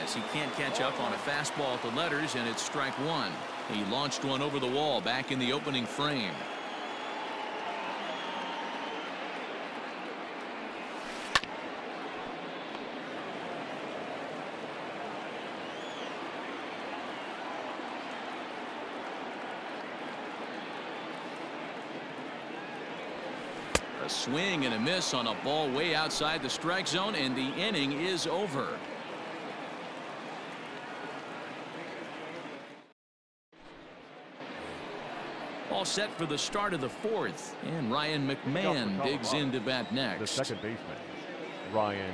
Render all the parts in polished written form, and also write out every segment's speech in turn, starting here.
as he can't catch up on a fastball at the letters, and it's strike one. He launched one over the wall back in the opening frame. A swing and a miss on a ball way outside the strike zone, and the inning is over. All set for the start of the fourth, and Ryan McMahon digs into bat next. The second baseman, Ryan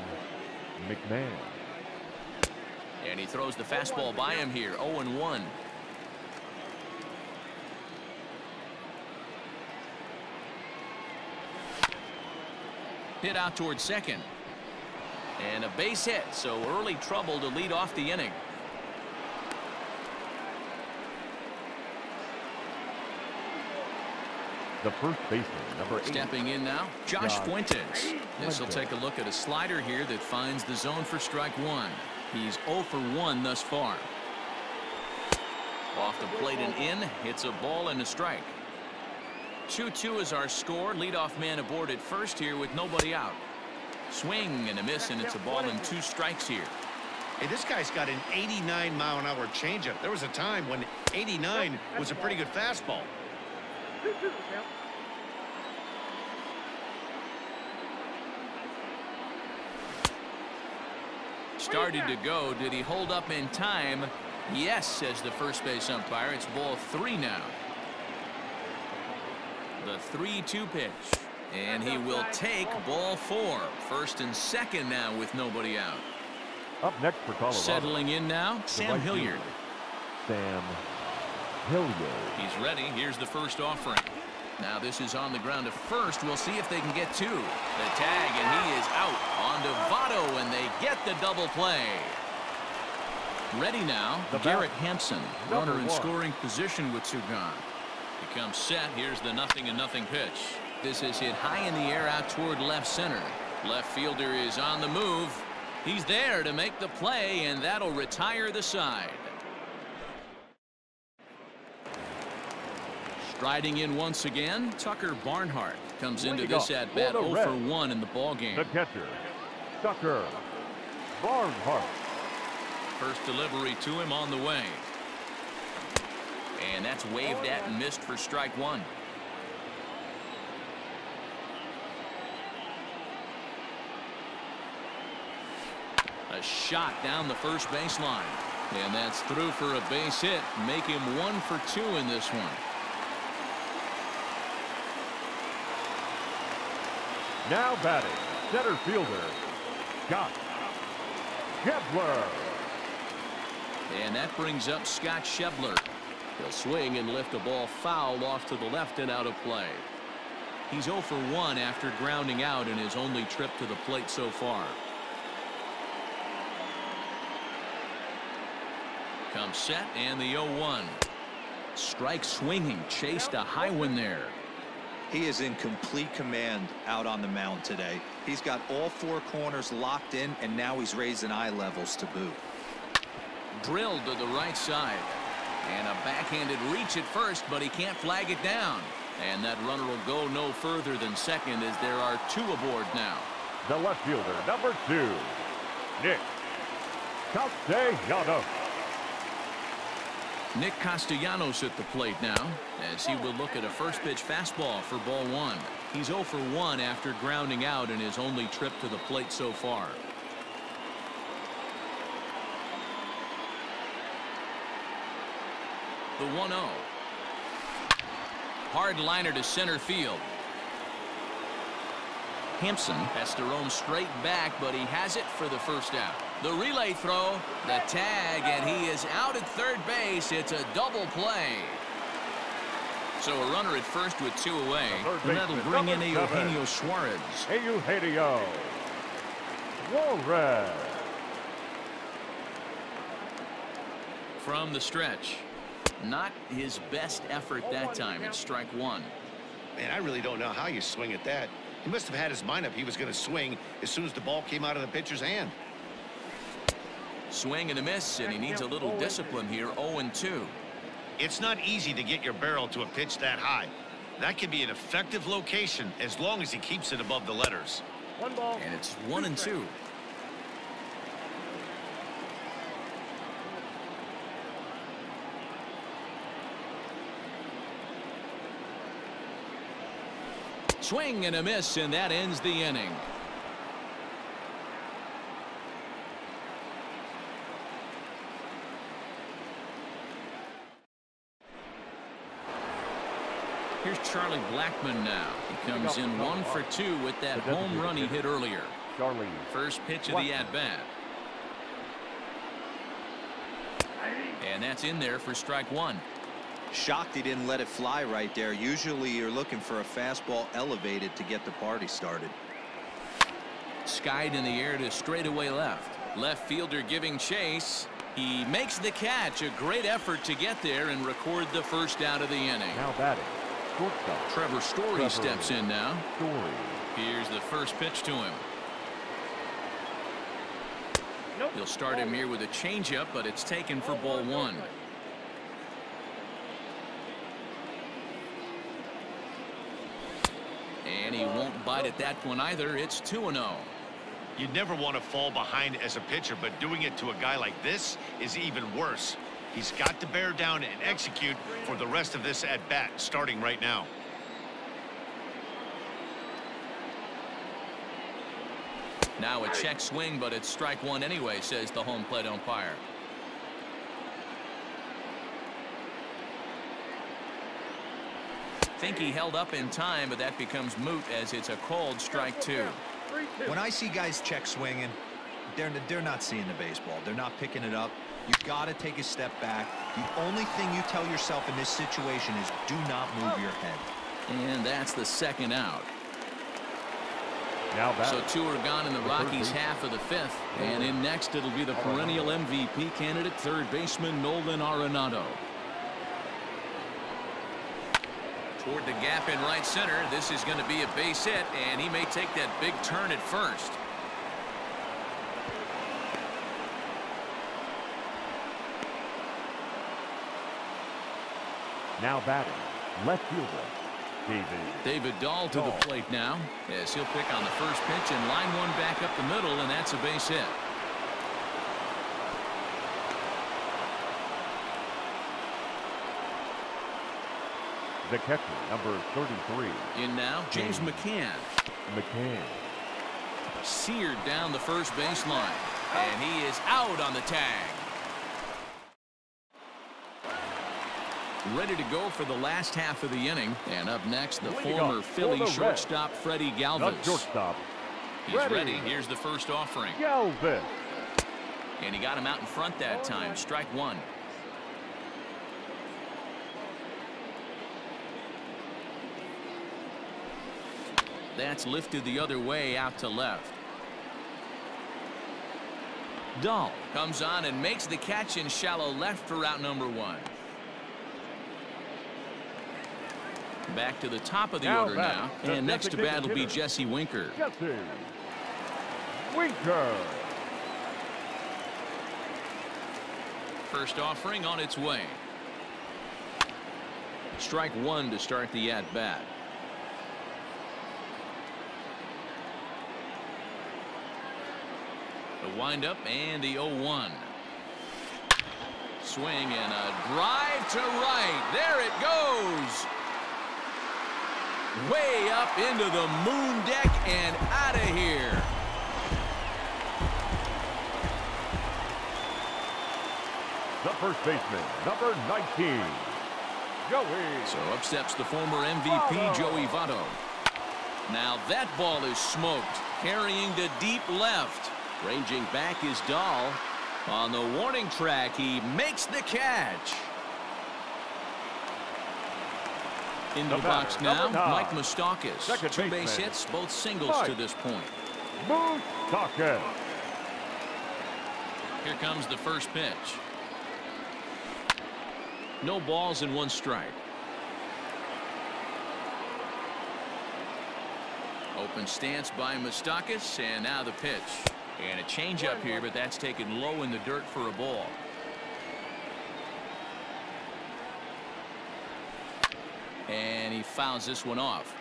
McMahon. And he throws the fastball by him here, 0-1. Hit out towards second. And a base hit, so early trouble to lead off the inning. The first baseman, number 8. Stepping in now, Josh Fuentes. This will take a look at a slider here that finds the zone for strike one. He's 0 for 1 thus far. Off the plate and in, hits a ball and a strike. 2-2 is our score. Leadoff man aboard at first here with nobody out. Swing and a miss, and it's a ball and 2 strikes here. Hey, this guy's got an 89-mile-an-hour changeup. There was a time when 89 was a pretty good fastball. Started to go. Did he hold up in time? Yes, says the first base umpire. It's ball 3 now. The 3-2 pitch, and he will take ball 4. First and second now with nobody out. Up next for Colorado. Settling in now, Sam Hilliard. Sam Hilliard. He's ready. Here's the first offering. Now this is on the ground to first. We'll see if they can get 2. The tag, and he is out on to Votto, and they get the double play. Ready now, Garrett Hampson, runner in scoring position with 2 gone. He comes set. Here's the 0-0 pitch. This is hit high in the air out toward left center. Left fielder is on the move. He's there to make the play, and that'll retire the side. Striding in once again, Tucker Barnhart comes into this at bat 0 for 1 in the ball game. The catcher, Tucker Barnhart. First delivery to him on the way. And that's waved at and missed for strike 1. A shot down the first baseline. And that's through for a base hit. Make him 1 for 2 in this one. Now batting, center fielder, Scott Schebler. And that brings up Scott Schebler. He'll swing and lift a ball foul off to the left and out of play. He's 0 for 1 after grounding out in his only trip to the plate so far. Comes set, and the 0-1. Strike swinging, chased a high one there. He is in complete command out on the mound today. He's got all 4 corners locked in, and now he's raising eye levels to boot. Drilled to the right side. And a backhanded reach at first, but he can't flag it down. And that runner will go no further than second as there are 2 aboard now. The left fielder, number 2, Nick Castellanos. Nick Castellanos at the plate now as he will look at a first pitch fastball for ball 1. He's 0 for 1 after grounding out in his only trip to the plate so far. The 1-0. Hard liner to center field. Hampson has to roam straight back, but he has it for the first out. The relay throw, the tag, and he is out at third base. It's a double play. So a runner at first with 2 away, and that'll bring in Eugenio Suarez. Eugenio Suarez. From the stretch. Not his best effort that time. It's strike 1. Man, I really don't know how you swing at that. He must have had his mind up he was going to swing as soon as the ball came out of the pitcher's hand. Swing and a miss, and he needs a little discipline here. 0-2. It's not easy to get your barrel to a pitch that high. That can be an effective location as long as he keeps it above the letters. One ball. And it's 1-2. Swing and a miss, and that ends the inning. Here's Charlie Blackmon now. He comes in 1 for 2 with that home run he hit earlier. Charlie. First pitch of the at-bat. And that's in there for strike 1. Shocked he didn't let it fly right there. Usually you're looking for a fastball elevated to get the party started. Skied in the air to straightaway left. Left fielder giving chase. He makes the catch. A great effort to get there and record the first out of the inning. Now batting. Shortstop. Trevor Story steps in now. Story. Here's the first pitch to him. Nope. He'll start him here with a changeup, but it's taken for ball 1. And he won't bite at that one either. It's 2-0. You'd never want to fall behind as a pitcher, but doing it to a guy like this is even worse. He's got to bear down and execute for the rest of this at-bat, starting right now. Now a check swing, but it's strike 1 anyway, says the home plate umpire. Think he held up in time, but that becomes moot as it's a called strike 2. When I see guys check swinging, they're not seeing the baseball. They're not picking it up. You got to take a step back. The only thing you tell yourself in this situation is do not move your head. And that's the second out. Now So 2 are gone in the Rockies' half of the 5th. And in next, it'll be the perennial MVP candidate, third baseman Nolan Arenado. Toward the gap in right center. This is going to be a base hit, and he may take that big turn at first. Now batting. Left fielder. David Dahl to the plate now. Yes, he'll pick on the first pitch and line one back up the middle, and that's a base hit. The catcher, number 33. In now, James McCann. McCann. Seared down the first baseline, and he is out on the tag. Ready to go for the last half of the inning. And up next, the former Philly shortstop, Freddie Galvis. Shortstop. He's ready. Here's the first offering. Galvis. And he got him out in front that time. Strike 1. That's lifted the other way out to left. Dahl comes on and makes the catch in shallow left for route number 1. Back to the top of the order now. And next to bat will be Jesse Winker. Jesse Winker. First offering on its way. Strike 1 to start the at-bat. The windup and the 0-1. Swing and a drive to right. There it goes. Way up into the moon deck and out of here. The first baseman, number 19, Joey. So up steps the former MVP, Joey Votto. Now that ball is smoked, carrying to deep left. Ranging back is Dahl. On the warning track, he makes the catch. Into the box now, Mike Moustakas. 2 base hits, both singles to this point. Moustakas. Here comes the first pitch. No balls and 1 strike. Open stance by Moustakas, and now the pitch. And a changeup here, but that's taken low in the dirt for a ball. And he fouls this one off.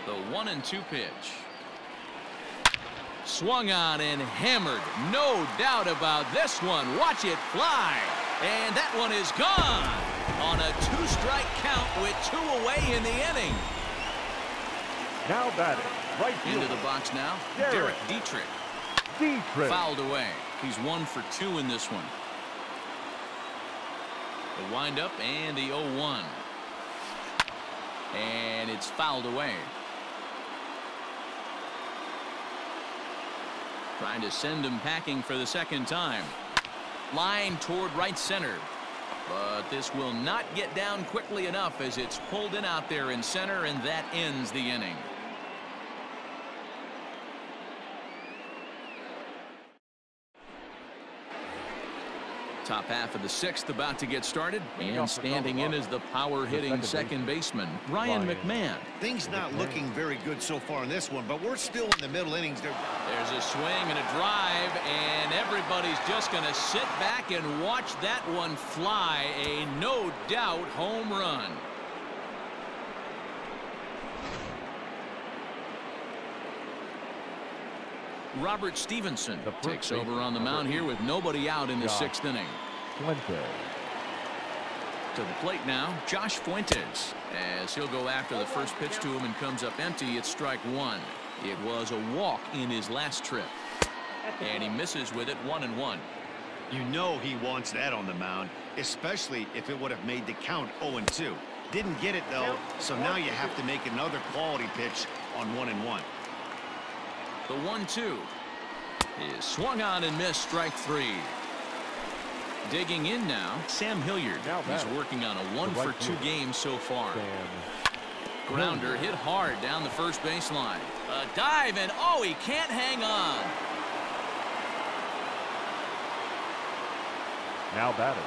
The 1-2 pitch. Swung on and hammered. No doubt about this one. Watch it fly. And that one is gone on a 2-strike count with 2 away in the inning. Now batting, right fielder. Into the box now, Derek Dietrich. Fouled away. He's 1 for 2 in this one. The windup and the 0-1. And it's fouled away. Trying to send him packing for the second time. Line toward right center. But this will not get down quickly enough as it's pulled in out there in center, and that ends the inning. Top half of the 6th about to get started, and standing in is the power-hitting second baseman, Ryan McMahon. Things not looking very good so far in this one, but we're still in the middle innings. There's a swing and a drive, and everybody's just going to sit back and watch that one fly. A no-doubt home run. Robert Stevenson takes over on the mound here with nobody out in the 6th inning. To the plate now, Josh Fuentes, as he'll go after the first pitch to him and comes up empty. It's strike 1. It was a walk in his last trip, and he misses with it 1-1. You know he wants that on the mound, especially if it would have made the count 0-2. Didn't get it though, so now you have to make another quality pitch on 1-1. The 1-2 is swung on and missed, strike 3. Digging in now, Sam Hilliard. He's working on a 1 for 2 game so far. Grounder hit hard down the first baseline. A dive, and oh, he can't hang on. Now batting,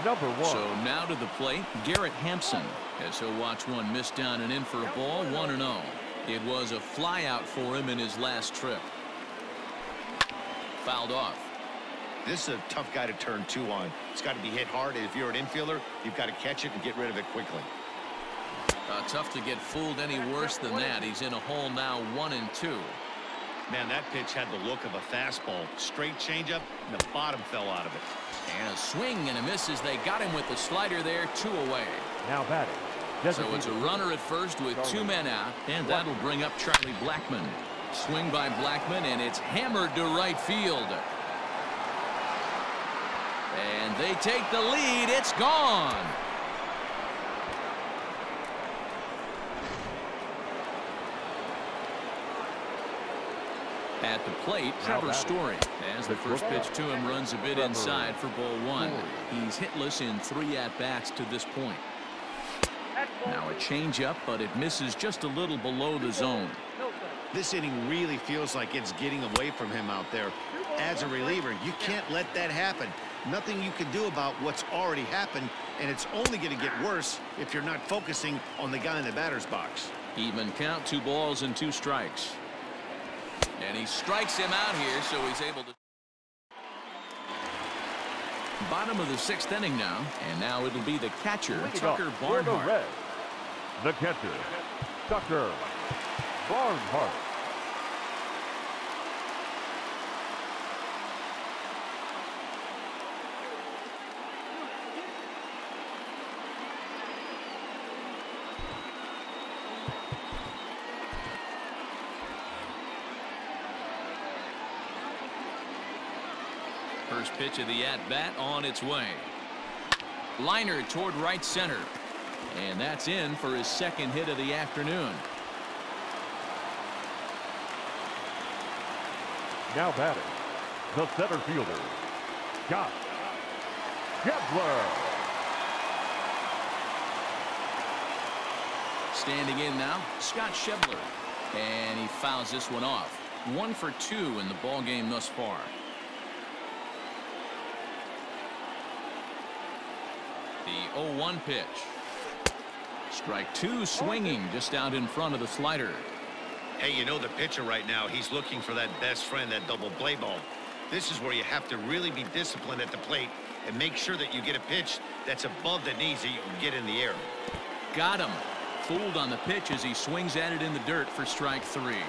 number 1. So now to the plate, Garrett Hampson, as he'll watch one miss down and in for a ball, 1-0. It was a flyout for him in his last trip. Fouled off. This is a tough guy to turn 2 on. It's got to be hit hard, and if you're an infielder, you've got to catch it and get rid of it quickly. Tough to get fooled any worse than that. He's in a hole now, 1-2. Man, that pitch had the look of a fastball. Straight changeup, and the bottom fell out of it. And a swing and a miss as they got him with the slider there, 2 away. Now batting. So it's a runner at first with 2 men out, and that'll bring up Charlie Blackmon. Swing by Blackmon, and it's hammered to right field. And they take the lead. It's gone. At the plate, Trevor Story, as the first pitch to him runs a bit inside for ball 1. He's hitless in 3 at-bats to this point. Now a changeup, but it misses just a little below the zone. This inning really feels like it's getting away from him out there. As a reliever, you can't let that happen. Nothing you can do about what's already happened, and it's only going to get worse if you're not focusing on the guy in the batter's box. Even count, 2 balls and 2 strikes. And he strikes him out here, so he's able to. Bottom of the 6th inning now, and now it'll be the catcher, Tucker Barnhart. The catcher, Tucker Barnhart. First pitch of the at-bat on its way. Liner toward right center. And that's in for his 2nd hit of the afternoon. Now batting, the center fielder, Scott Schebler. Standing in now, Scott Schebler. And he fouls this one off. 1 for 2 in the ball game thus far. The 0-1 pitch. Strike two, swinging just out in front of the slider. Hey, you know the pitcher right now, he's looking for that best friend, that double play ball. This is where you have to really be disciplined at the plate and make sure that you get a pitch that's above the knees that you can get in the air. Got him. Fooled on the pitch as he swings at it in the dirt for strike three.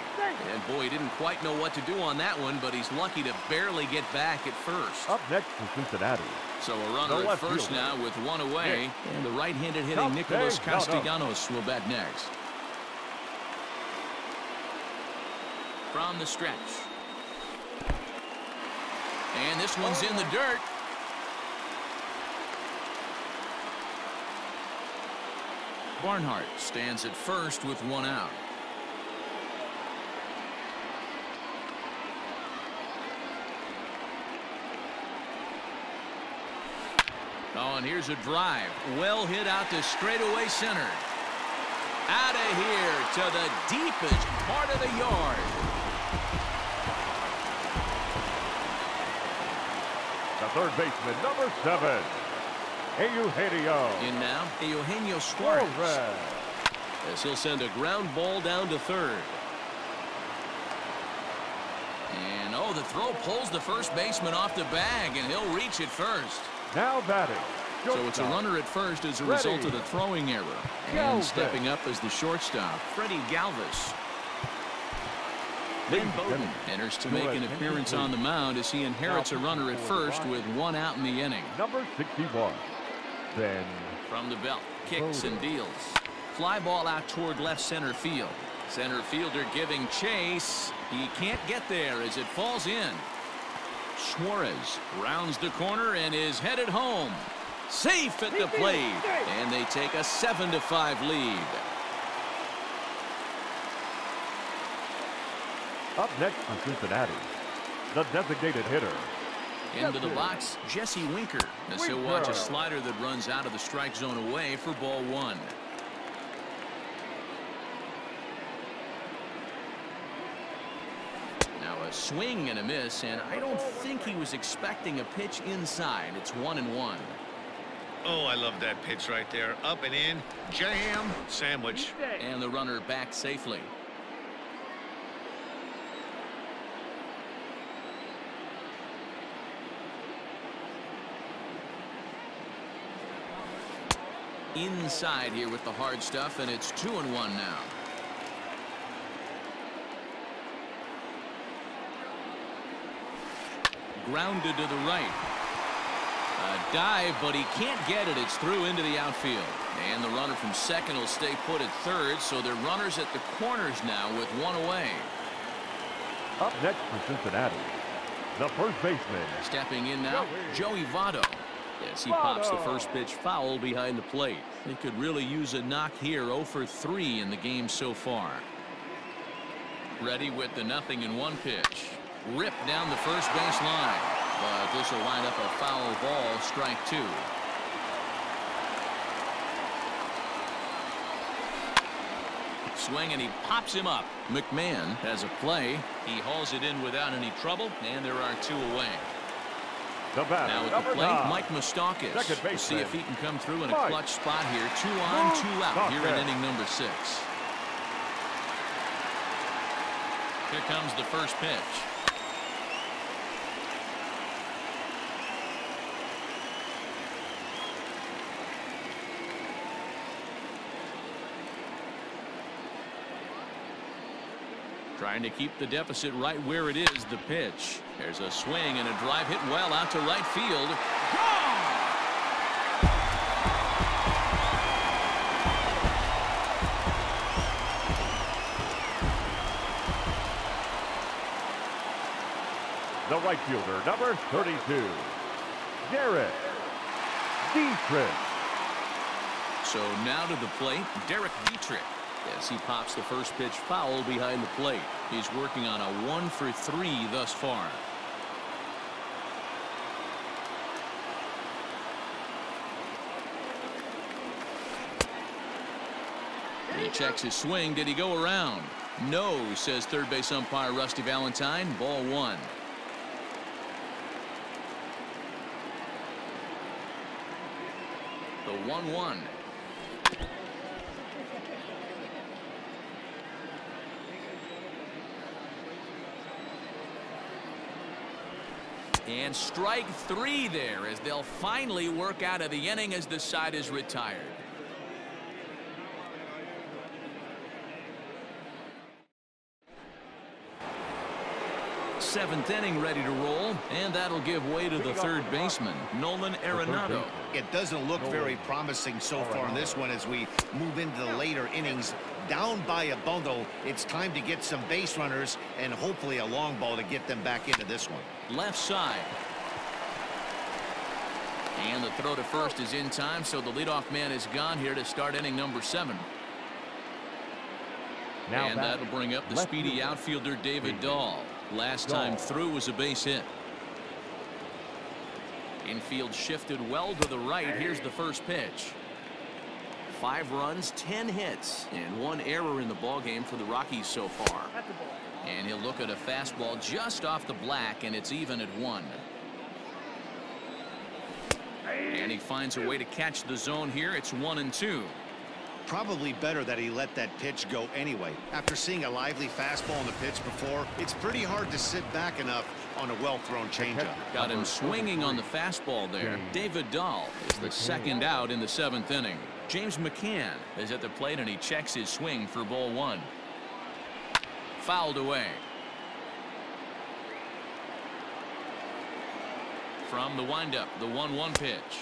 And boy, he didn't quite know what to do on that one, but he's lucky to barely get back at first. Up next is Cincinnati. So a runner at first fielder. now with one away. And the right-handed hitting Nicholas Castellanos will bat next. From the stretch. And this one's in the dirt. Barnhart stands at first with one out. Oh, and here's a drive. Well hit out to straightaway center. Out of here to the deepest part of the yard. The third baseman, number 7. Eugenio. In now, Eugenio Suarez. As he'll send a ground ball down to third. And oh, the throw pulls the first baseman off the bag, and he'll reach it first. Now batting. So it's a runner at first as a result of the throwing error. And stepping up as the shortstop, Freddie Galvis. Ben Bowden enters to make an appearance on the mound as he inherits a runner at first with one out in the inning. Number 61. Then from the belt, kicks and deals. Fly ball out toward left center field. Center fielder giving chase. He can't get there as it falls in. Suarez rounds the corner and is headed home. Safe at the plate. And they take a 7-5 lead. Up next for Cincinnati, the designated hitter. Into the box, Jesse Winker, as he'll watch a slider that runs out of the strike zone away for ball one. Now a swing and a miss, and I don't think he was expecting a pitch inside. It's 1-1. Oh, I love that pitch right there. Up and in, jam, sandwich. And the runner back safely. Inside here with the hard stuff, and it's 2-1 now. Grounded to the right. A dive, but he can't get it. It's through into the outfield. And the runner from second will stay put at third, so they're runners at the corners now with one away. Up next for Cincinnati, the first baseman. Stepping in now, Joey Votto. As he pops the first pitch foul behind the plate. They could really use a knock here. 0 for 3 in the game so far. Ready with the 0-1 pitch. Ripped down the first base line. But this will wind up a foul ball, strike two. Swing, and he pops him up. McMahon has a play. He hauls it in without any trouble, and there are two away. The batter, now at the plate, Mike Moustakas. We'll see if he can come through in a clutch spot here. 2 on, 2 out here in inning number 6. Here comes the first pitch. Trying to keep the deficit right where it is. The pitch. There's a swing and a drive hit well out to right field. Gone! The right fielder, number 32, Derek Dietrich. So now to the plate, Derek Dietrich. As he pops the first pitch foul behind the plate. He's working on a 1 for 3 thus far. He checks his swing. Did he go around? No, says third base umpire Rusty Valentine. Ball 1. The 1-1. And strike 3 there as they'll finally work out of the inning as the side is retired. Seventh inning ready to roll, and that'll give way to the third baseman, Nolan Arenado. It doesn't look very promising so far in this one as we move into the later innings. Down by a bundle, it's time to get some base runners and hopefully a long ball to get them back into this one. Left side. And the throw to first is in time, so the leadoff man is gone here to start inning number 7. And that'll bring up the speedy outfielder David Dahl. Last time through was a base hit. Infield shifted well to the right. Here's the first pitch. 5 runs, 10 hits, and 1 error in the ballgame for the Rockies so far. And he'll look at a fastball just off the black, and it's even at 1. And he finds a way to catch the zone here. It's 1-2. Probably better that he let that pitch go anyway. After seeing a lively fastball on the pitch before, it's pretty hard to sit back enough on a well-thrown changeup. Got him swinging on the fastball there. David Dahl is the second out in the 7th inning. James McCann is at the plate, and he checks his swing for ball 1. Fouled away. From the windup, the 1-1 pitch.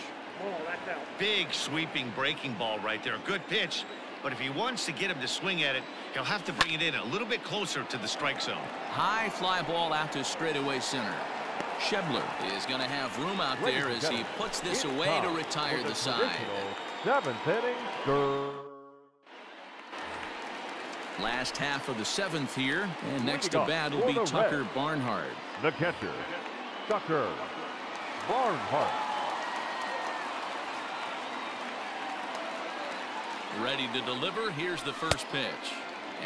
Big sweeping breaking ball right there. Good pitch, but if he wants to get him to swing at it, he'll have to bring it in a little bit closer to the strike zone. High fly ball out to straightaway center. Shebler is going to have room out there as he puts this away to retire the side. 7th inning. Last half of the 7th here, and next to bat will be Tucker Barnhart. The catcher, Tucker Barnhart. Ready to deliver. Here's the first pitch.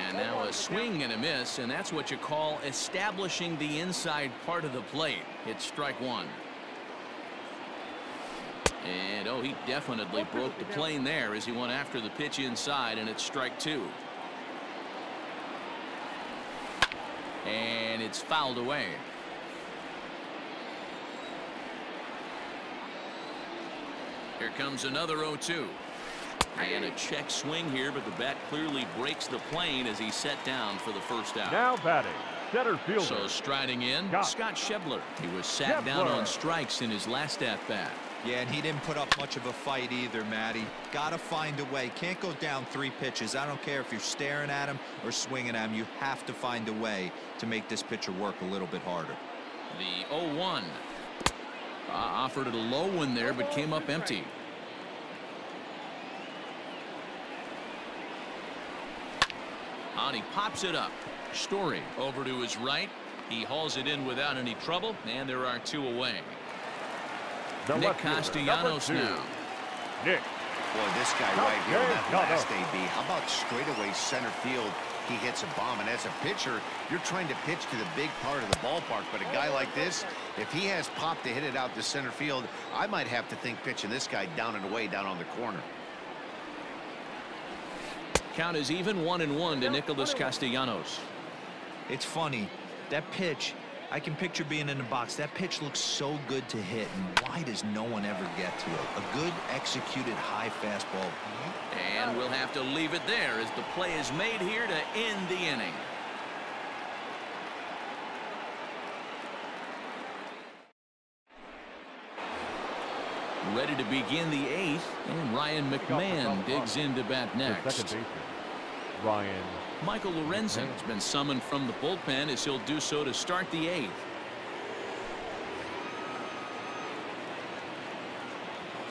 And now a swing and a miss, and that's what you call establishing the inside part of the plate. It's strike 1. And oh, he definitely broke the plane there as he went after the pitch inside, and it's strike 2. And it's fouled away. Here comes another 0-2. And a check swing here, but the bat clearly breaks the plane as he's set down for the first out. Now batting, center fielder. So striding in, Scott Shebler. He was sat down on strikes in his last at-bat. Yeah, and he didn't put up much of a fight either, Matty. Gotta find a way. Can't go down 3 pitches. I don't care if you're staring at him or swinging at him. You have to find a way to make this pitcher work a little bit harder. The 0-1. Offered it a low one there, but came up empty. And he pops it up. Story over to his right. He hauls it in without any trouble, and there are 2 away. Nick Castellanos now. Nick. Boy, this guy right here, that last AB. How about straightaway center field? He hits a bomb, and as a pitcher, you're trying to pitch to the big part of the ballpark. But a guy like this, if he has pop to hit it out to center field, I might have to think pitching this guy down and away down on the corner. Count is even 1-1 to Nicholas Castellanos. It's funny, that pitch, I can picture being in the box. That pitch looks so good to hit, and why does no one ever get to it? A good executed high fastball. And we'll have to leave it there as the play is made here to end the inning. Ready to begin the 8th, and Ryan McMahon digs into bat next. Ryan. Michael Lorenzen has been summoned from the bullpen as he'll do so to start the 8th.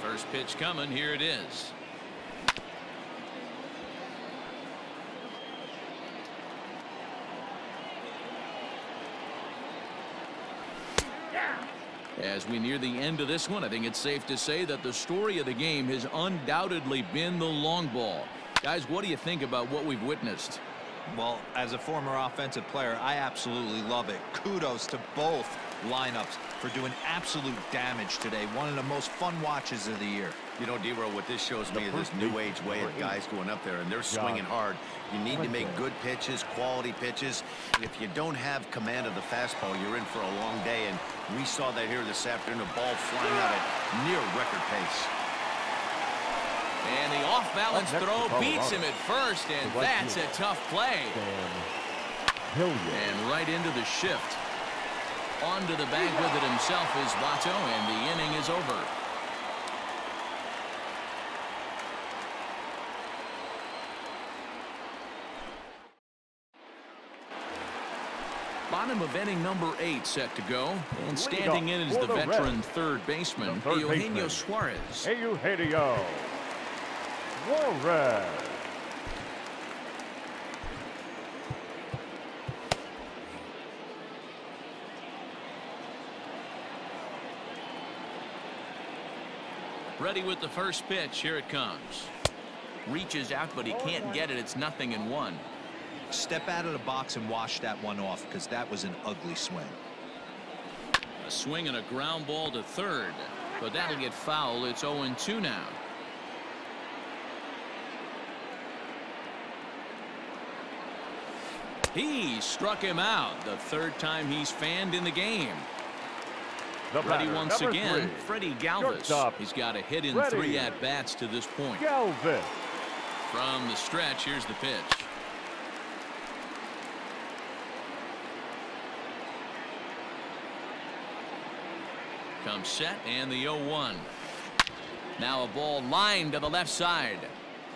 First pitch coming. Here it is. As we near the end of this one, I think it's safe to say that the story of the game has undoubtedly been the long ball. Guys, what do you think about what we've witnessed? Well, as a former offensive player, I absolutely love it. Kudos to both lineups for doing absolute damage today. One of the most fun watches of the year. You know, D-Row, what this shows me is this new age way of guys going up there, and they're swinging hard. You need to make good pitches, quality pitches. And if you don't have command of the fastball, you're in for a long day. And we saw that here this afternoon, a ball flying out at near record pace. And the off-balance throw beats him at first, and that's a tough play. And right into the shift. Onto the bag with it himself is Votto, and the inning is over. Bottom of inning number 8 set to go. And standing in is the veteran third baseman, Eugenio Suarez. Eugenio Suarez. Ready with the first pitch. Here it comes. Reaches out, but he can't get it. It's 0-1. Step out of the box and wash that one off, because that was an ugly swing. A swing and a ground ball to third, but that'll get foul. It's 0-2 now. He struck him out. The third time he's fanned in the game. Ready once again, Freddie Galvis. He's got a hit in 3 at-bats to this point. Galvis. From the stretch, here's the pitch. Comes set, and the 0-1. Now a ball lined to the left side,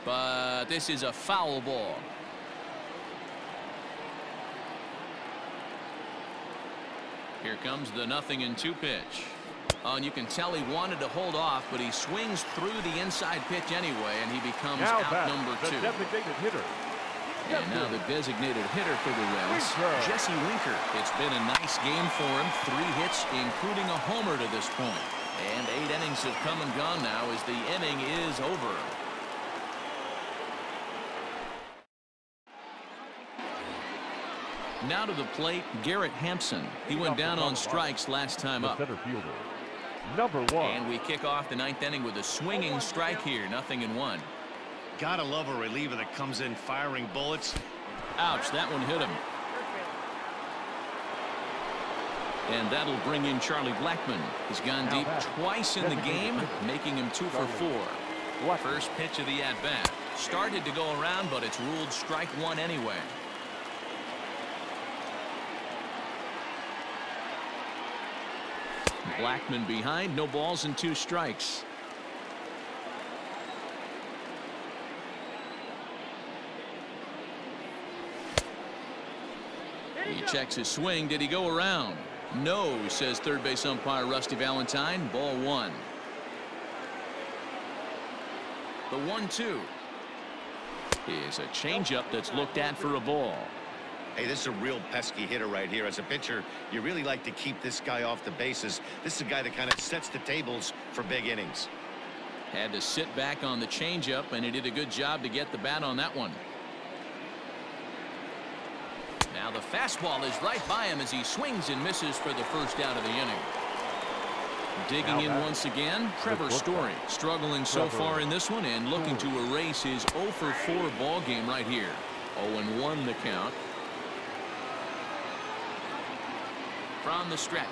but this is a foul ball. Here comes the 0-2 pitch. Oh, and you can tell he wanted to hold off, but he swings through the inside pitch anyway, and he becomes out number 2. Designated hitter. And now the designated hitter for the Reds, Jesse Winker. It's been a nice game for him. 3 hits, including a homer to this point. And 8 innings have come and gone now as the inning is over. Now to the plate, Garrett Hampson. He went down on strikes last time up. Center fielder, number 1. And we kick off the 9th inning with a swinging strike here, 0-1. Gotta love a reliever that comes in firing bullets. Ouch, that one hit him. And that'll bring in Charlie Blackmon. He's gone deep twice in the game, making him 2 for 4. First pitch of the at-bat. Started to go around, but it's ruled strike 1 anyway. Blackmon behind, no balls and 2 strikes. He checks his swing. Did he go around? No, says third base umpire Rusty Valentine. Ball 1. The 1-2 is a changeup that's looked at for a ball. Hey, this is a real pesky hitter right here. As a pitcher, you really like to keep this guy off the bases. This is a guy that kind of sets the tables for big innings. Had to sit back on the changeup, and he did a good job to get the bat on that one. Now the fastball is right by him as he swings and misses for the first out of the inning. Digging in once again, Trevor Story. Struggling so far in this one and looking to erase his 0 for 4 ball game right here. 0-1 the count. From the stretch.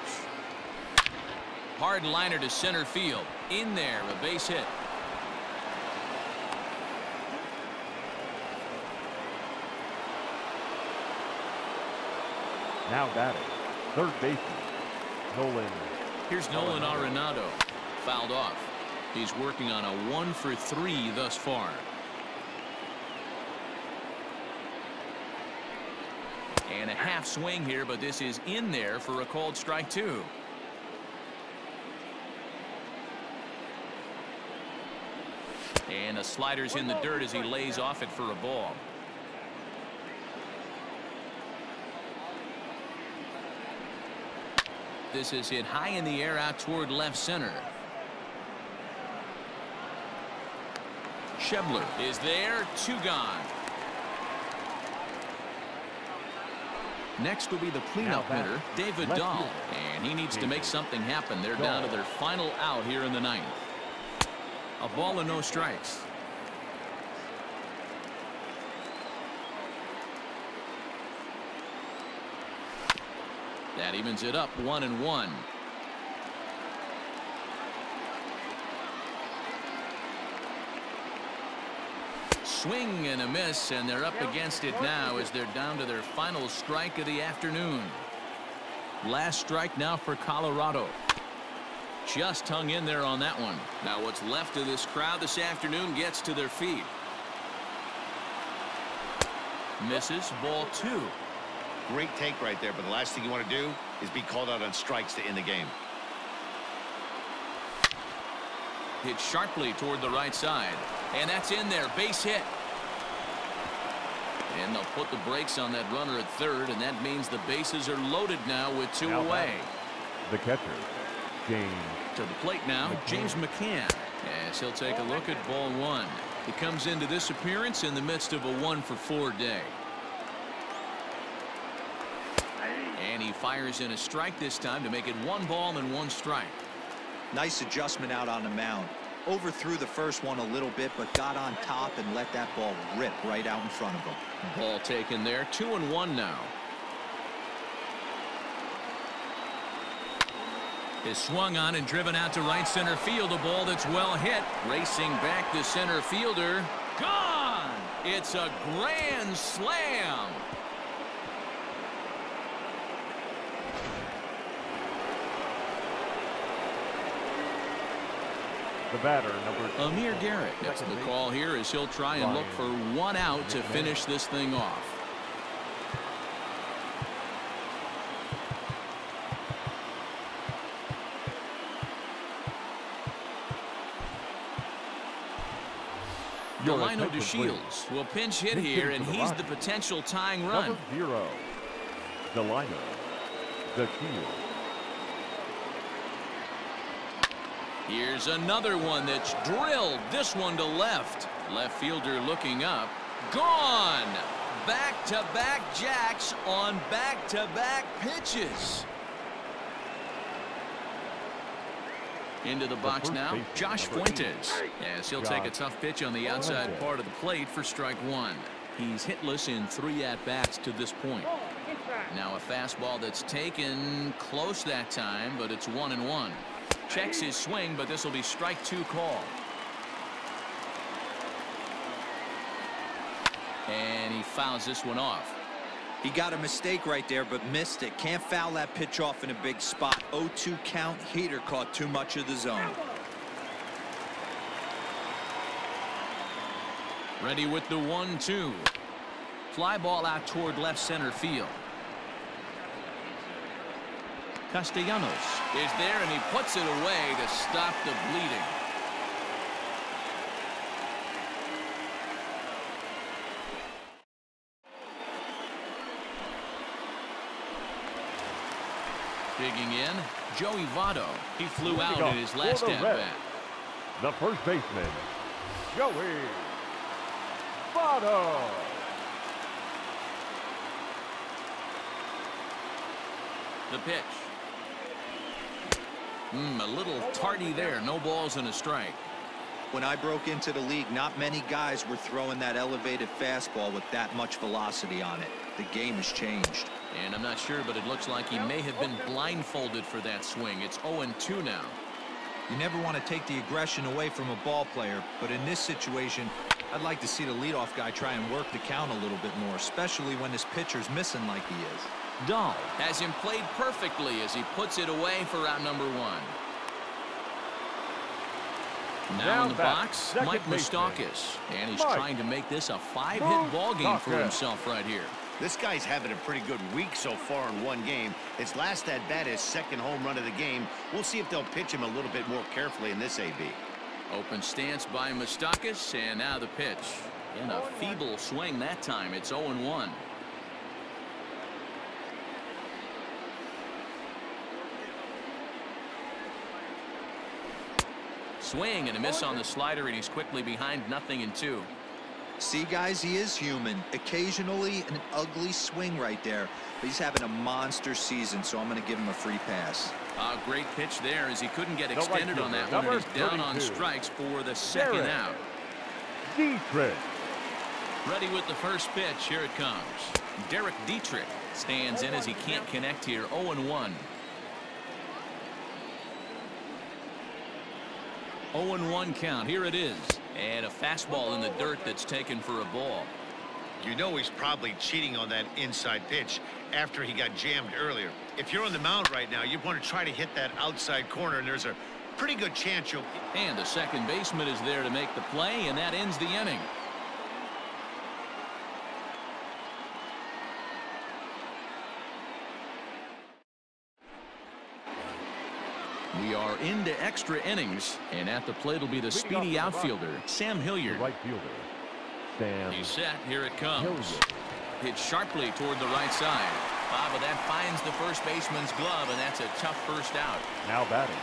Hard liner to center field. In there, a base hit. Now batting, third baseman, Nolan. Here's Nolan Arenado. Fouled off. He's working on a 1 for 3 thus far. And a half swing here, but this is in there for a called strike 2. And a slider's in the dirt as he lays off it for a ball. This is hit high in the air out toward left center. Schebler is there, 2 gone. Next will be the cleanup hitter, David Dahl, and he needs to make something happen. They're down to their final out here in the ninth. A ball and no strikes. That evens it up 1-1. Swing and a miss, and they're up against it now as they're down to their final strike of the afternoon. Last strike now for Colorado. Just hung in there on that one. Now what's left of this crowd this afternoon gets to their feet. Misses, ball 2. Great take right there, but the last thing you want to do is be called out on strikes to end the game. Hit sharply toward the right side, and that's in there. Base hit. And they'll put the brakes on that runner at third, and that means the bases are loaded now with 2 away. The catcher, James. To the plate now, James McCann. As he'll take a look at ball 1. He comes into this appearance in the midst of a 1-for-4 day. And he fires in a strike this time to make it 1 ball and 1 strike. Nice adjustment out on the mound. Overthrew the first one a little bit, but got on top and let that ball rip right out in front of him. Ball taken there, 2-1 now. Is swung on and driven out to right center field. A ball that's well hit. Racing back the center fielder. Gone! It's a grand slam. The batter, number 2. Amir Garrett gets the call here as he'll try and look for 1 out to finish this thing off. Delino DeShields will pinch hit here, and he's the potential tying run. Number 0. Delino DeShields. Here's another one that's drilled. This one to left. Left fielder looking up. Gone. Back-to-back jacks on back-to-back pitches. Into the box now, Josh Fuentes. As he'll take a tough pitch on the outside part of the plate for strike 1. He's hitless in 3 at-bats to this point. Now a fastball that's taken close that time, but it's 1-1. Checks his swing, but this will be strike 2 call. And he fouls this one off. He got a mistake right there, but missed it. Can't foul that pitch off in a big spot. 0-2 count. Heater caught too much of the zone. Ready with the 1-2. Fly ball out toward left center field. Castellanos is there, and he puts it away to stop the bleeding. Digging in, Joey Votto. He flew out in his last at-bat. The first baseman, Joey Votto. The pitch. A little tardy there. No balls and a strike. When I broke into the league, not many guys were throwing that elevated fastball with that much velocity on it. The game has changed. And I'm not sure, but it looks like he may have been blindfolded for that swing. It's 0-2 now. You never want to take the aggression away from a ball player, but in this situation, I'd like to see the leadoff guy try and work the count a little bit more, especially when his pitcher's missing like he is. Dahl has him played perfectly as he puts it away for out number 1. Now in the box, Mike Moustakas, and he's trying to make this a 5-hit ball game for himself right here. This guy's having a pretty good week so far in 1 game. His last at-bat is 2nd home run of the game. We'll see if they'll pitch him a little bit more carefully in this AB. Open stance by Moustakas, and now the pitch. In a feeble swing that time. It's 0-1. Swing and a miss on the slider, and he's quickly behind 0-2. See, guys, he is human. Occasionally an ugly swing right there, but he's having a monster season, so I'm going to give him a free pass. A great pitch there as he couldn't get extended on that one, and he's down on strikes for the second out. Dietrich. Ready with the first pitch. Here it comes. Derek Dietrich stands in as he can't connect here. 0-1. 0-1 count. Here it is. And a fastball in the dirt that's taken for a ball. You know he's probably cheating on that inside pitch after he got jammed earlier. If you're on the mound right now, you want to try to hit that outside corner, and there's a pretty good chance you'll... And the second baseman is there to make the play, and that ends the inning. We are into extra innings, and at the plate will be the speedy outfielder, Sam Hilliard. Right fielder, Sam. He's set. Here it comes. Hilliard. Hit sharply toward the right side. But that finds the first baseman's glove, and that's a tough first out. Now batting.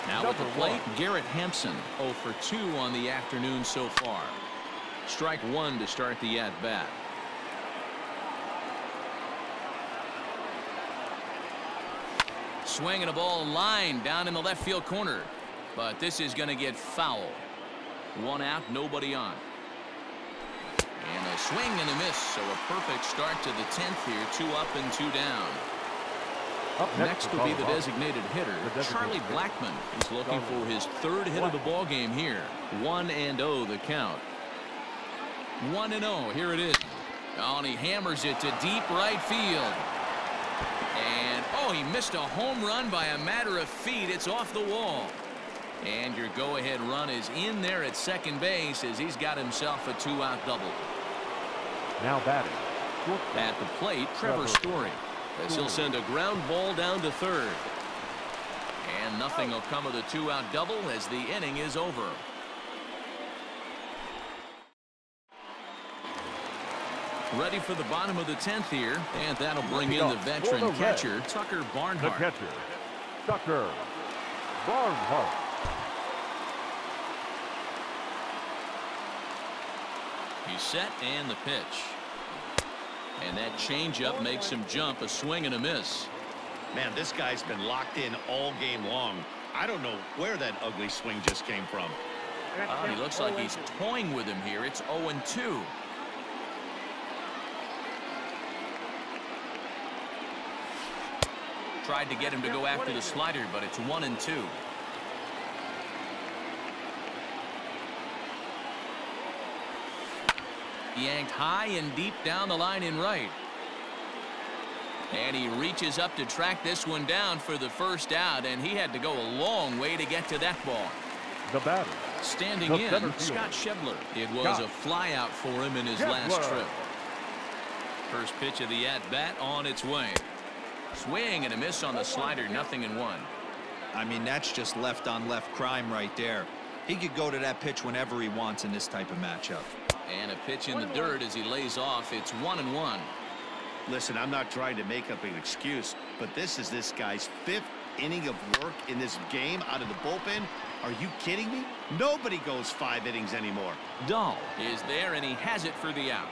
Now with the plate, Garrett Hampson, 0 for 2 on the afternoon so far. Strike one to start the at-bat. Swinging a ball line down in the left field corner. But this is going to get foul. One out, nobody on. And a swing and a miss, so a perfect start to the 10th here. 2 up and 2 down. Up Next will be the designated hitter, Charlie Blackmon. He's looking for his third hit of the ball game here. 1-0 the count. 1-0. Here it is. Oh, and he hammers it to deep right field. And oh, he missed a home run by a matter of feet. It's off the wall. And your go-ahead run is in there at second base as he's got himself a 2-out double. Now batting. At the plate, Trevor Story, as he'll send a ground ball down to third. And nothing will come of the 2-out double as the inning is over. Ready for the bottom of the 10th here, and that'll bring in the veteran catcher, Tucker Barnhart. The catcher, Tucker Barnhart. He's set, and the pitch. And that changeup makes him jump. A swing and a miss. Man, this guy's been locked in all game long. I don't know where that ugly swing just came from. He looks like he's toying with him here. It's 0-2. Tried to get him to go after the slider, but it's 1-2. Yanked high and deep down the line in right. And he reaches up to track this one down for the first out, and he had to go a long way to get to that ball. The batter. Standing in, Scott Schebler. It was a fly out for him in his last trip. First pitch of the at-bat on its way. Swing and a miss on the slider, 0-1. I mean, that's just left-on-left crime right there. He could go to that pitch whenever he wants in this type of matchup. And a pitch in the dirt as he lays off. It's 1-1. Listen, I'm not trying to make up an excuse, but this is this guy's 5th inning of work in this game out of the bullpen. Are you kidding me? Nobody goes 5 innings anymore. Dahl is there, and he has it for the out.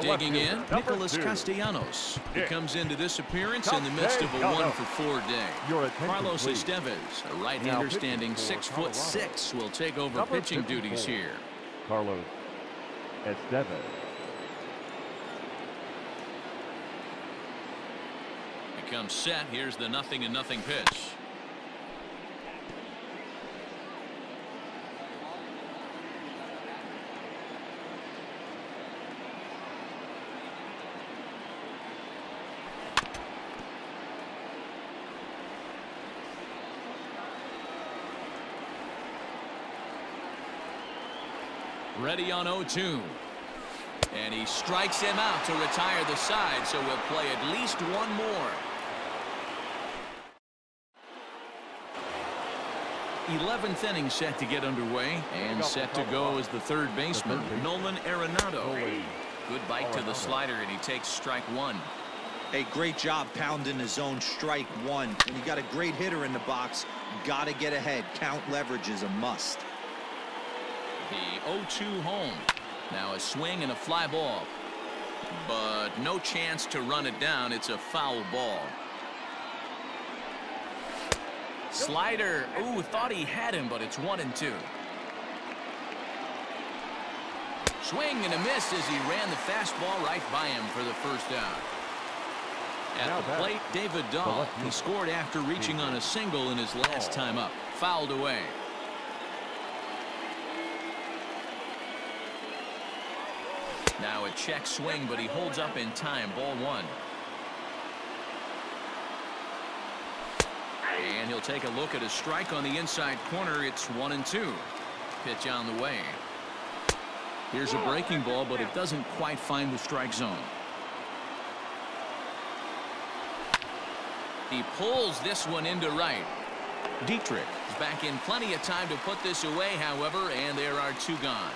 Digging in, Nicholas Castellanos. He comes into this appearance in the midst of a 1-for-4 day. Carlos Estevez, a right-hander standing 6'6", will take over pitching duties here. Carlos Estevez. Becomes set. Here's the 0-0 pitch. Ready on 0-2. And he strikes him out to retire the side, so we'll play at least one more. 11th inning set to get underway, and set to go is the third baseman, Nolan Arenado. Good bite to the slider, and he takes strike one. Hey, great job pounding his own strike one. When you got a great hitter in the box, got to get ahead. Count leverage is a must. The 0-2 home. Now a swing and a fly ball. But no chance to run it down. It's a foul ball. Slider. Ooh, thought he had him, but it's 1-2. Swing and a miss as he ran the fastball right by him for the first out. At the plate, David Dahl. He scored after reaching on a single in his last time up. Fouled away. Now a check swing, but he holds up in time. Ball 1. And he'll take a look at a strike on the inside corner. It's 1-2. Pitch on the way. Here's a breaking ball, but it doesn't quite find the strike zone. He pulls this one into right. Dietrich is back in plenty of time to put this away, however, and there are 2 gone.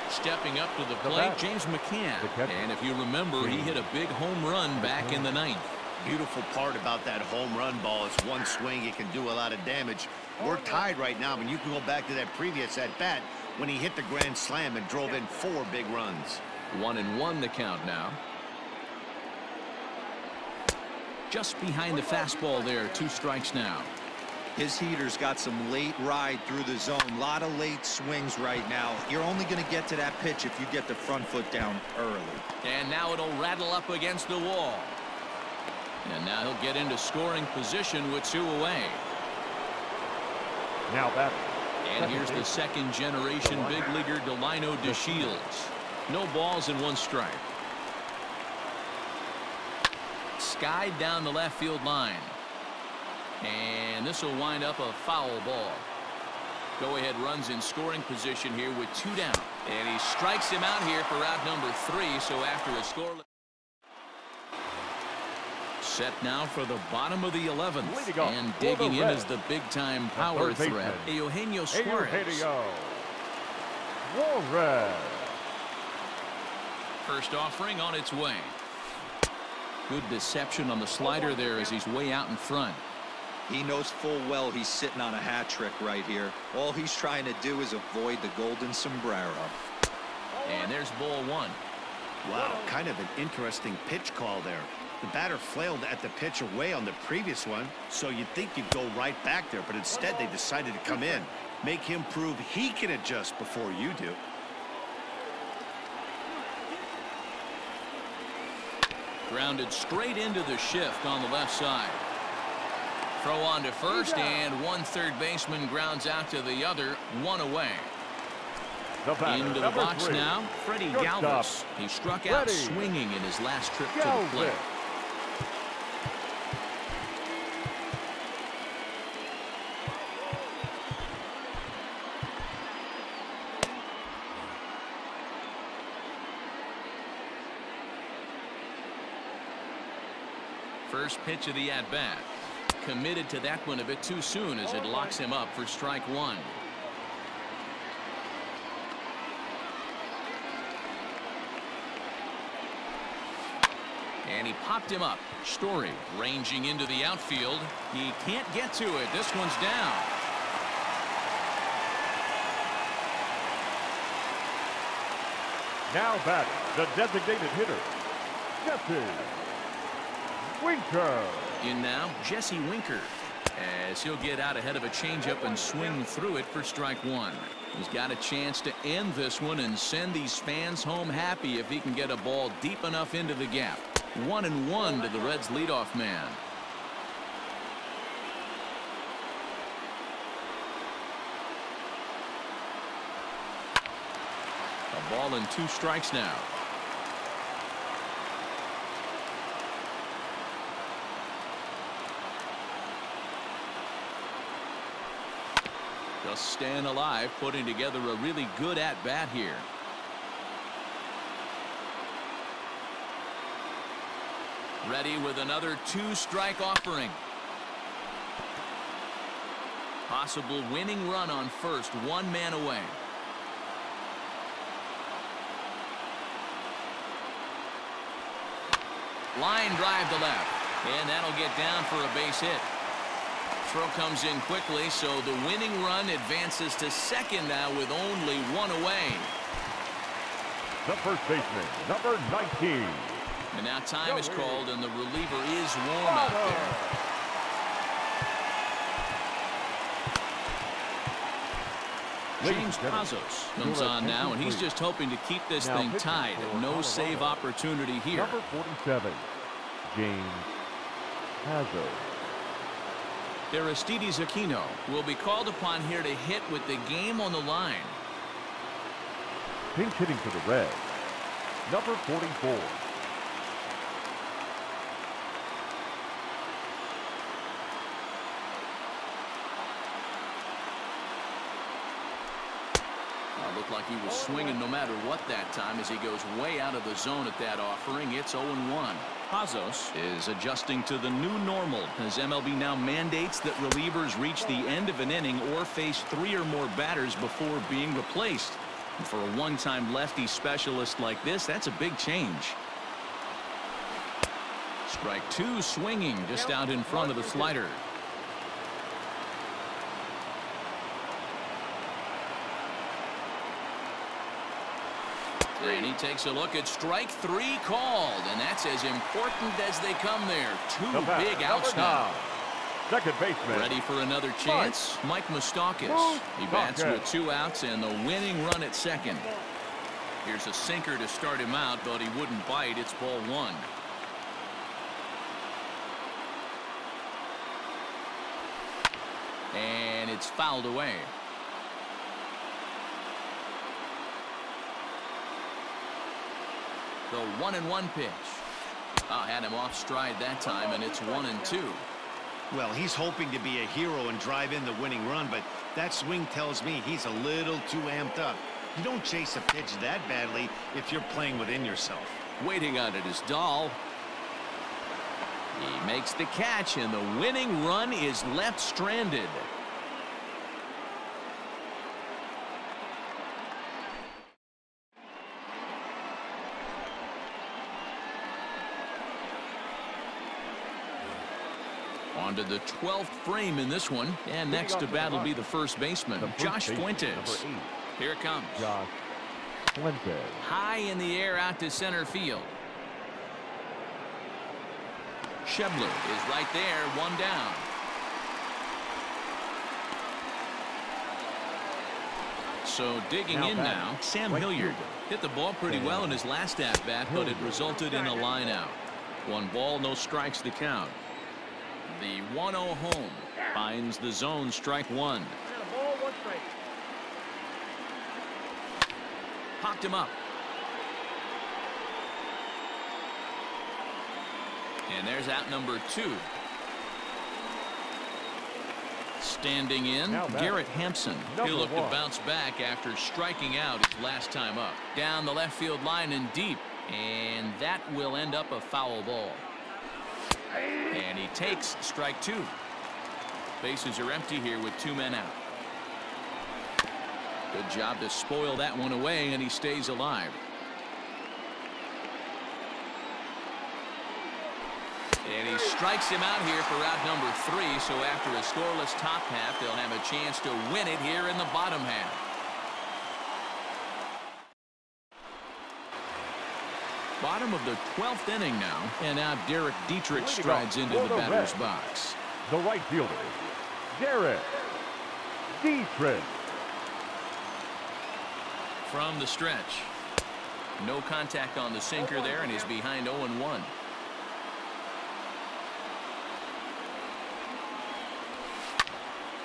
Stepping up to the plate, James McCann. And if you remember, he hit a big home run back in the 9th. Beautiful part about that home run ball is one swing, it can do a lot of damage. We're tied right now, but you can go back to that previous at-bat when he hit the grand slam and drove in 4 big runs. 1-1 the count now. Just behind the fastball there. 2 strikes now. His heater's got some late ride through the zone. A lot of late swings right now. You're only going to get to that pitch if you get the front foot down early. And now it'll rattle up against the wall. And now he'll get into scoring position with 2 away. Now that. And here's the second generation big leaguer Delino DeShields. No balls and 1 strike. Skied down the left field line. And this will wind up a foul ball. Go-ahead runs in scoring position here with 2 down. And he strikes him out here for out number 3. So after a scoreless. Set now for the bottom of the 11th. And digging in is the big-time power threat, Eugenio Suarez. First offering on its way. Good deception on the slider there as he's way out in front. He knows full well he's sitting on a hat trick right here. All he's trying to do is avoid the golden sombrero. And there's ball 1. Wow, kind of an interesting pitch call there. The batter flailed at the pitch away on the previous one, so you'd think you'd go right back there, but instead they decided to come in. Make him prove he can adjust before you do. Grounded straight into the shift on the left side. Throw on to first, and 1 third baseman grounds out to the other. 1 away. Into the box 3. Now, Freddie Galvis. He struck out swinging in his last trip to the plate. First pitch of the at-bat. Committed to that one a bit too soon as it locks him up for strike 1. And he popped him up. Story ranging into the outfield. He can't get to it. This one's down. Now batting, the designated hitter, Jesse Winker. In now, Jesse Winker, as he'll get out ahead of a changeup and swing through it for strike 1. He's got a chance to end this one and send these fans home happy if he can get a ball deep enough into the gap. 1-1 to the Reds' leadoff man. A ball and 2 strikes now. Just staying alive, putting together a really good at-bat here. Ready with another 2-strike offering. Possible winning run on first, 1 man away. Line drive to left, and that'll get down for a base hit. Throw comes in quickly, so the winning run advances to second now with only one away. The first baseman, number 19. And now time is called, and the reliever is warm out there. James Pazos comes on now, and he's just hoping to keep this thing tied. No save opportunity here. Number 47, James Pazos. Aristides Aquino will be called upon here to hit with the game on the line. Pinch hitting for the Reds, number 44. Looked like he was swinging no matter what that time as he goes way out of the zone at that offering. It's 0-1. Pazos is adjusting to the new normal as MLB now mandates that relievers reach the end of an inning or face 3 or more batters before being replaced. And for a one-time lefty specialist like this, that's a big change. Strike 2 swinging just out in front of the slider. And he takes a look at strike 3 called, and that's as important as they come there. 2 big outs now. Second baseman. Ready for another chance? Mike Moustakas. He bats with 2 outs and the winning run at second. Here's a sinker to start him out, but he wouldn't bite. It's ball 1. And it's fouled away. The 1-1 pitch. Had him off stride that time, and it's 1-2. Well, he's hoping to be a hero and drive in the winning run, but that swing tells me he's a little too amped up. You don't chase a pitch that badly if you're playing within yourself. Waiting on it is Dahl. He makes the catch, and the winning run is left stranded. On to the 12th frame in this one, and next to bat will be the first baseman, Josh Fuentes. Here it comes. Josh Fuentes. High in the air out to center field. Schebler is right there, 1 down. So digging in now, Sam Hilliard hit the ball pretty well in his last at-bat, but it resulted in a line out. 1 ball, no strikes to count. The 1-0 home finds the zone, strike 1. Popped him up. And there's out number 2. Standing in, Garrett Hampson. He'll look to bounce back after striking out his last time up. Down the left field line and deep. And that will end up a foul ball. And he takes strike 2. Bases are empty here with 2 men out. Good job to spoil that one away, and he stays alive. And he strikes him out here for out number 3. So after a scoreless top half, they'll have a chance to win it here in the bottom half. Bottom of the 12th inning now, and now Derek Dietrich strides into the batter's box. The right fielder, Derek Dietrich. From the stretch. No contact on the sinker there, and he's behind 0-1.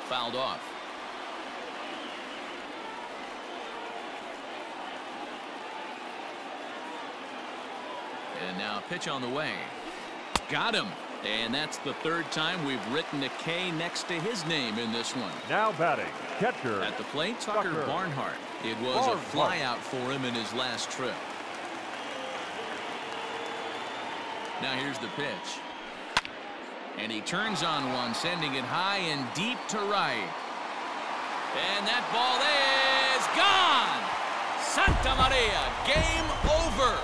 Fouled off. And now a pitch on the way. Got him. And that's the 3rd time we've written a K next to his name in this one. Now batting, catcher. At the plate, Tucker Barnhart. It was a flyout for him in his last trip. Now here's the pitch. And he turns on one, sending it high and deep to right. And that ball is gone. Santa Maria, game over.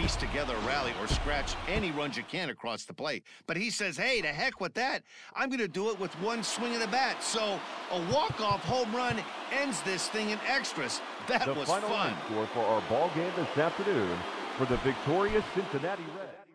piece together a rally or scratch any runs you can across the plate. But he says, hey, to heck with that. I'm going to do it with one swing of the bat. So a walk-off home run ends this thing in extras. That was fun. The final score for our ball game this afternoon for the victorious Cincinnati Reds.